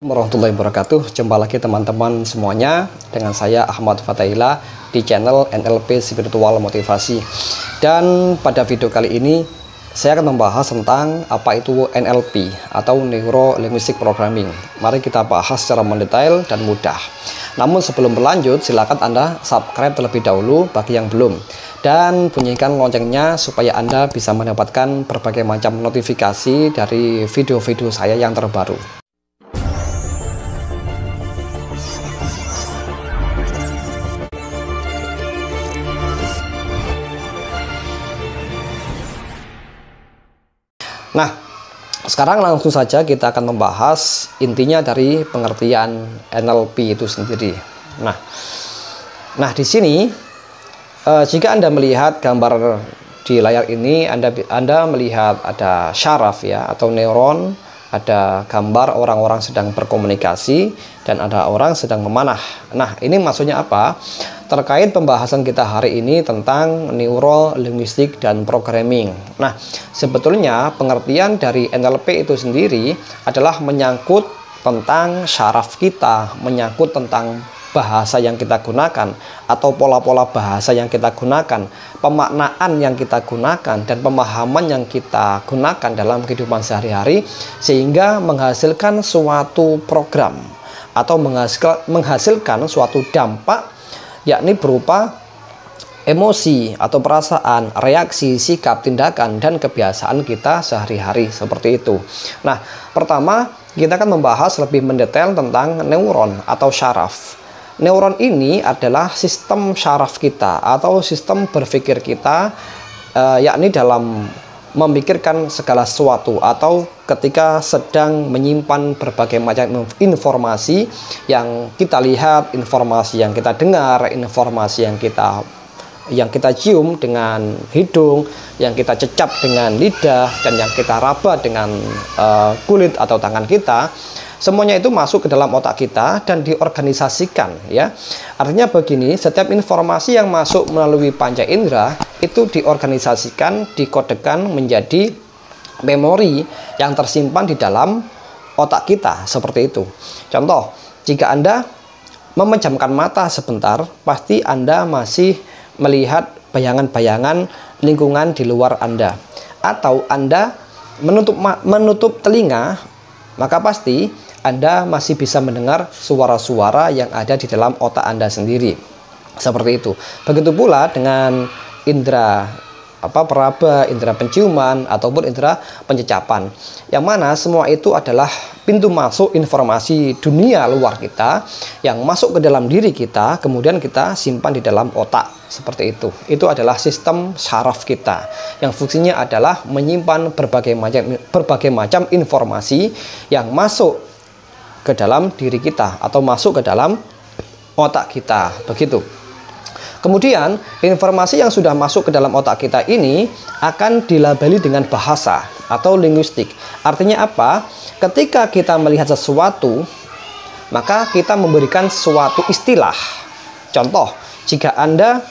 Warahmatullahi wabarakatuh. Jumpa lagi teman-teman semuanya dengan saya Ahmad Fathaila di channel NLP Spiritual Motivasi. Dan pada video kali ini saya akan membahas tentang apa itu NLP atau Neuro Linguistic Programming. Mari kita bahas secara mendetail dan mudah. Namun sebelum berlanjut, silakan Anda subscribe terlebih dahulu bagi yang belum, dan bunyikan loncengnya supaya Anda bisa mendapatkan berbagai macam notifikasi dari video-video saya yang terbaru. Nah, sekarang langsung saja kita akan membahas intinya dari pengertian NLP itu sendiri. Nah, di sini jika Anda melihat gambar di layar ini, Anda melihat ada syaraf ya atau neuron, ada gambar orang-orang sedang berkomunikasi dan ada orang sedang memanah. Nah, ini maksudnya apa? Terkait pembahasan kita hari ini tentang Neuro Linguistic dan Programming. Nah, sebetulnya pengertian dari NLP itu sendiri adalah menyangkut tentang syaraf kita, menyangkut tentang bahasa yang kita gunakan atau pola-pola bahasa yang kita gunakan, pemaknaan yang kita gunakan, dan pemahaman yang kita gunakan dalam kehidupan sehari-hari, sehingga menghasilkan suatu program atau menghasilkan suatu dampak, yakni berupa emosi atau perasaan, reaksi, sikap, tindakan, dan kebiasaan kita sehari-hari seperti itu. Nah, pertama kita akan membahas lebih mendetail tentang neuron atau syaraf. Neuron ini adalah sistem syaraf kita atau sistem berpikir kita, yakni dalam memikirkan segala sesuatu atau ketika sedang menyimpan berbagai macam informasi yang kita lihat, informasi yang kita dengar, informasi yang kita cium dengan hidung, yang kita cecap dengan lidah, dan yang kita raba dengan kulit atau tangan kita. Semuanya itu masuk ke dalam otak kita dan diorganisasikan ya. Artinya begini, setiap informasi yang masuk melalui panca indera itu diorganisasikan, dikodekan menjadi memori yang tersimpan di dalam otak kita seperti itu. Contoh, jika Anda memejamkan mata sebentar, pasti Anda masih melihat bayangan-bayangan lingkungan di luar Anda. Atau Anda menutup telinga, maka pasti Anda masih bisa mendengar suara-suara yang ada di dalam otak Anda sendiri. Seperti itu. Begitu pula dengan indera peraba, indera penciuman, ataupun indera pencecapan. Yang mana semua itu adalah pintu masuk informasi dunia luar kita yang masuk ke dalam diri kita, kemudian kita simpan di dalam otak. Seperti itu. Itu adalah sistem syaraf kita yang fungsinya adalah menyimpan berbagai macam informasi yang masuk ke dalam diri kita atau masuk ke dalam otak kita. Begitu. Kemudian informasi yang sudah masuk ke dalam otak kita ini akan dilabeli dengan bahasa atau linguistik. Artinya apa? Ketika kita melihat sesuatu, maka kita memberikan suatu istilah. Contoh, jika Anda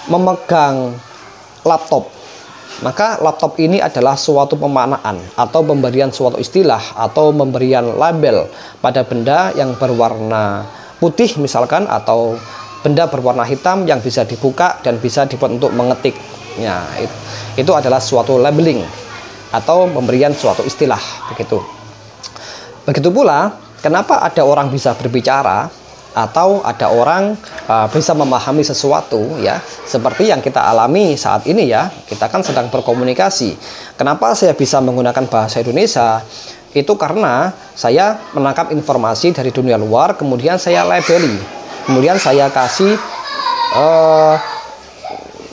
memegang laptop, maka laptop ini adalah suatu pemaknaan atau pemberian suatu istilah atau pemberian label pada benda yang berwarna putih misalkan, atau benda berwarna hitam yang bisa dibuka dan bisa dibuat untuk mengetik. Ya, itu adalah suatu labeling atau pemberian suatu istilah. Begitu pula, kenapa ada orang bisa berbicara atau ada orang bisa memahami sesuatu ya, seperti yang kita alami saat ini ya. Kita kan sedang berkomunikasi. Kenapa saya bisa menggunakan bahasa Indonesia? Itu karena saya menangkap informasi dari dunia luar, kemudian saya labeli, kemudian saya kasih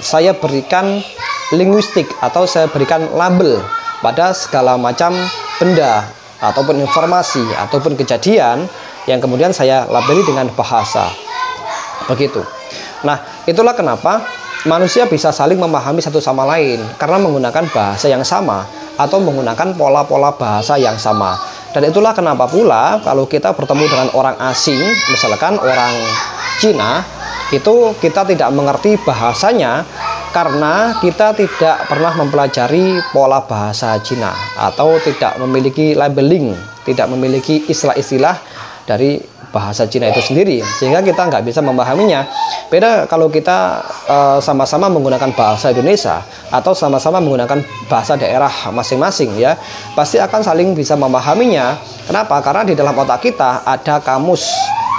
saya berikan linguistik atau saya berikan label pada segala macam benda ataupun informasi ataupun kejadian yang kemudian saya labeli dengan bahasa. Begitu. Nah, itulah kenapa manusia bisa saling memahami satu sama lain, karena menggunakan bahasa yang sama atau menggunakan pola-pola bahasa yang sama. Dan itulah kenapa pula kalau kita bertemu dengan orang asing, misalkan orang Cina, itu kita tidak mengerti bahasanya karena kita tidak pernah mempelajari pola bahasa Cina atau tidak memiliki labeling tidak memiliki istilah-istilah dari bahasa Cina itu sendiri, sehingga kita nggak bisa memahaminya. Beda kalau kita sama-sama menggunakan bahasa Indonesia atau sama-sama menggunakan bahasa daerah masing-masing, ya pasti akan saling bisa memahaminya. Kenapa? Karena di dalam otak kita ada kamus,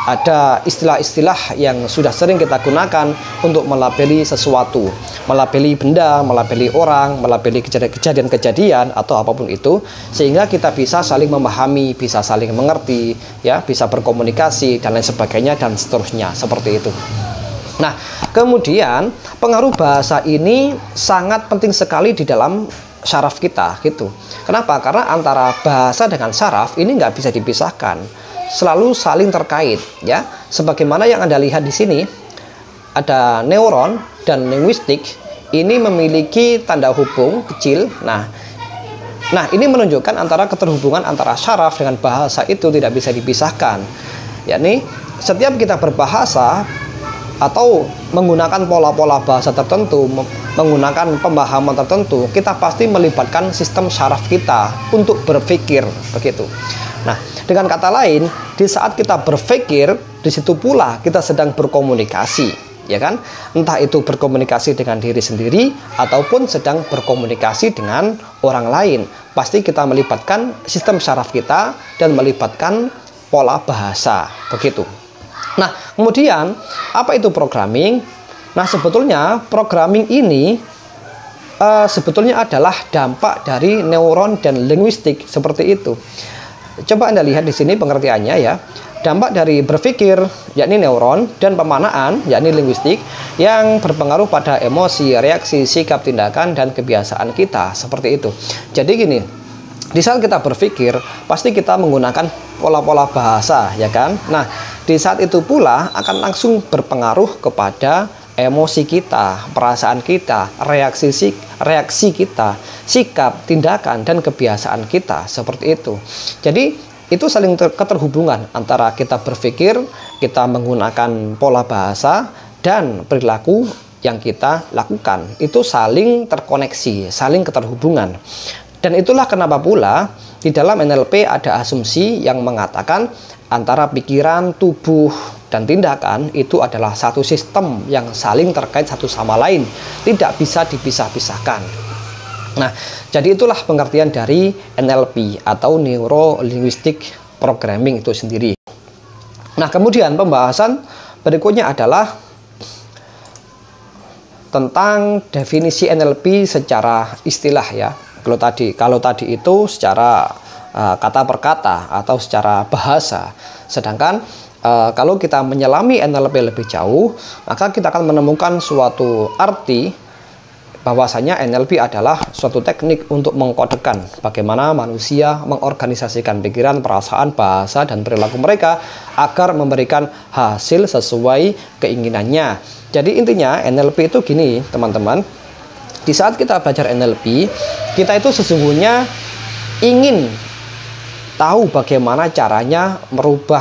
ada istilah-istilah yang sudah sering kita gunakan untuk melabeli sesuatu, melabeli benda, melabeli orang, melabeli kejadian-kejadian atau apapun itu, sehingga kita bisa saling memahami, bisa saling mengerti, ya, bisa berkomunikasi dan lain sebagainya dan seterusnya, seperti itu. Nah, kemudian pengaruh bahasa ini sangat penting sekali di dalam syaraf kita, gitu. Kenapa? Karena antara bahasa dengan syaraf ini nggak bisa dipisahkan, selalu saling terkait, ya. Sebagaimana yang Anda lihat di sini, ada neuron dan linguistik ini memiliki tanda hubung kecil. Nah, ini menunjukkan antara keterhubungan antara syaraf dengan bahasa itu tidak bisa dipisahkan. Yakni setiap kita berbahasa atau menggunakan pola-pola bahasa tertentu, menggunakan pemahaman tertentu, kita pasti melibatkan sistem syaraf kita untuk berpikir, begitu. Nah, dengan kata lain, di saat kita berpikir, di situ pula kita sedang berkomunikasi, ya kan? Entah itu berkomunikasi dengan diri sendiri ataupun sedang berkomunikasi dengan orang lain. Pasti kita melibatkan sistem syaraf kita dan melibatkan pola bahasa, begitu. Nah, kemudian apa itu programming? Nah, sebetulnya programming ini sebetulnya adalah dampak dari neuron dan linguistik, seperti itu. Coba Anda lihat di sini pengertiannya, ya. Dampak dari berpikir, yakni neuron, dan pemanaan, yakni linguistik, yang berpengaruh pada emosi, reaksi, sikap, tindakan, dan kebiasaan kita, seperti itu. Jadi gini, di saat kita berpikir, pasti kita menggunakan pola-pola bahasa, ya kan? Nah, di saat itu pula akan langsung berpengaruh kepada emosi kita, perasaan kita, reaksi kita, sikap, tindakan, dan kebiasaan kita, seperti itu. Jadi itu saling keterhubungan antara kita berpikir, kita menggunakan pola bahasa, dan perilaku yang kita lakukan. Itu saling terkoneksi, saling keterhubungan. Dan itulah kenapa pula di dalam NLP ada asumsi yang mengatakan antara pikiran, tubuh, dan tindakan itu adalah satu sistem yang saling terkait satu sama lain, tidak bisa dipisah-pisahkan. Nah, jadi itulah pengertian dari NLP atau Neuro Linguistic Programming itu sendiri. Nah, kemudian pembahasan berikutnya adalah tentang definisi NLP secara istilah, ya. Kalau tadi itu secara kata per kata atau secara bahasa. Sedangkan kalau kita menyelami NLP lebih jauh, maka kita akan menemukan suatu arti bahwasanya NLP adalah suatu teknik untuk mengkodekan bagaimana manusia mengorganisasikan pikiran, perasaan, bahasa, dan perilaku mereka agar memberikan hasil sesuai keinginannya. Jadi intinya NLP itu gini, teman-teman. Di saat kita belajar NLP, kita itu sesungguhnya ingin tahu bagaimana caranya merubah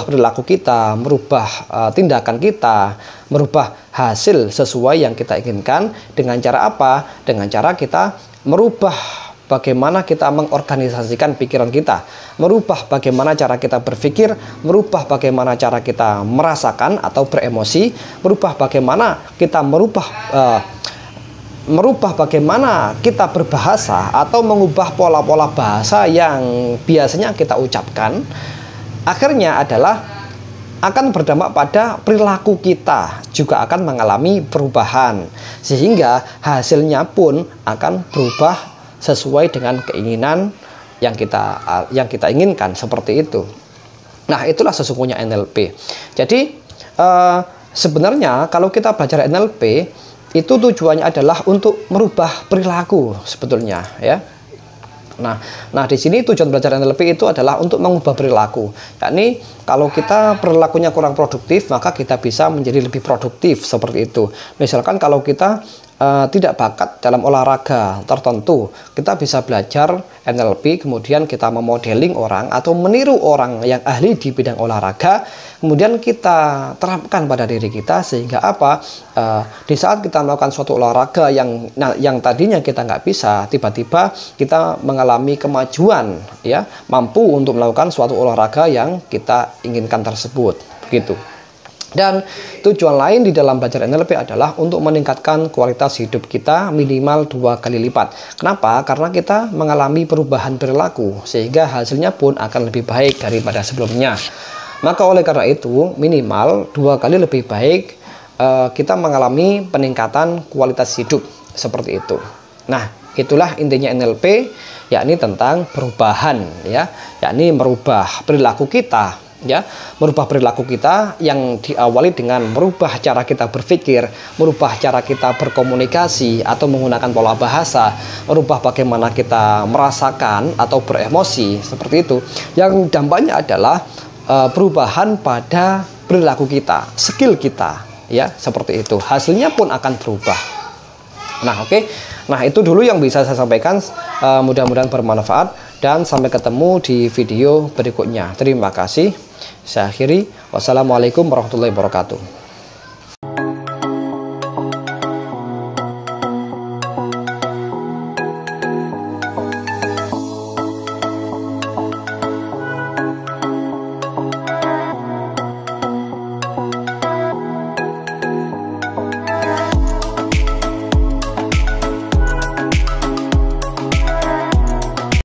perilaku kita, merubah tindakan kita, merubah hasil sesuai yang kita inginkan. Dengan cara apa? Dengan cara kita merubah bagaimana kita mengorganisasikan pikiran kita, merubah bagaimana cara kita berpikir, merubah bagaimana cara kita merasakan atau beremosi, merubah bagaimana kita merubah bagaimana kita berbahasa atau mengubah pola-pola bahasa yang biasanya kita ucapkan. Akhirnya adalah akan berdampak pada perilaku kita, juga akan mengalami perubahan, sehingga hasilnya pun akan berubah sesuai dengan keinginan yang kita inginkan, seperti itu. Nah, itulah sesungguhnya NLP. Jadi sebenarnya kalau kita belajar NLP itu tujuannya adalah untuk merubah perilaku sebetulnya, ya. Nah, di sini tujuan belajar NLP itu adalah untuk mengubah perilaku. Yakni kalau kita perilakunya kurang produktif, maka kita bisa menjadi lebih produktif, seperti itu. Misalkan kalau kita tidak bakat dalam olahraga tertentu, kita bisa belajar NLP, kemudian kita memodeling orang atau meniru orang yang ahli di bidang olahraga, kemudian kita terapkan pada diri kita, sehingga apa? Di saat kita melakukan suatu olahraga yang tadinya kita nggak bisa, tiba-tiba kita mengalami kemajuan, ya, mampu untuk melakukan suatu olahraga yang kita inginkan tersebut, begitu. Dan tujuan lain di dalam belajar NLP adalah untuk meningkatkan kualitas hidup kita minimal 2 kali lipat. Kenapa? Karena kita mengalami perubahan perilaku, sehingga hasilnya pun akan lebih baik daripada sebelumnya. Maka oleh karena itu, minimal 2 kali lebih baik kita mengalami peningkatan kualitas hidup, seperti itu. Nah, itulah intinya NLP, yakni tentang perubahan, ya, yakni merubah perilaku kita. Ya, merubah perilaku kita yang diawali dengan merubah cara kita berpikir, merubah cara kita berkomunikasi atau menggunakan pola bahasa, merubah bagaimana kita merasakan atau beremosi, seperti itu. Yang dampaknya adalah perubahan pada perilaku kita, skill kita, ya, seperti itu. Hasilnya pun akan berubah. Nah, oke. Nah, itu dulu yang bisa saya sampaikan. Mudah-mudahan bermanfaat, dan sampai ketemu di video berikutnya. Terima kasih. Saya akhiri. Wassalamualaikum warahmatullahi wabarakatuh.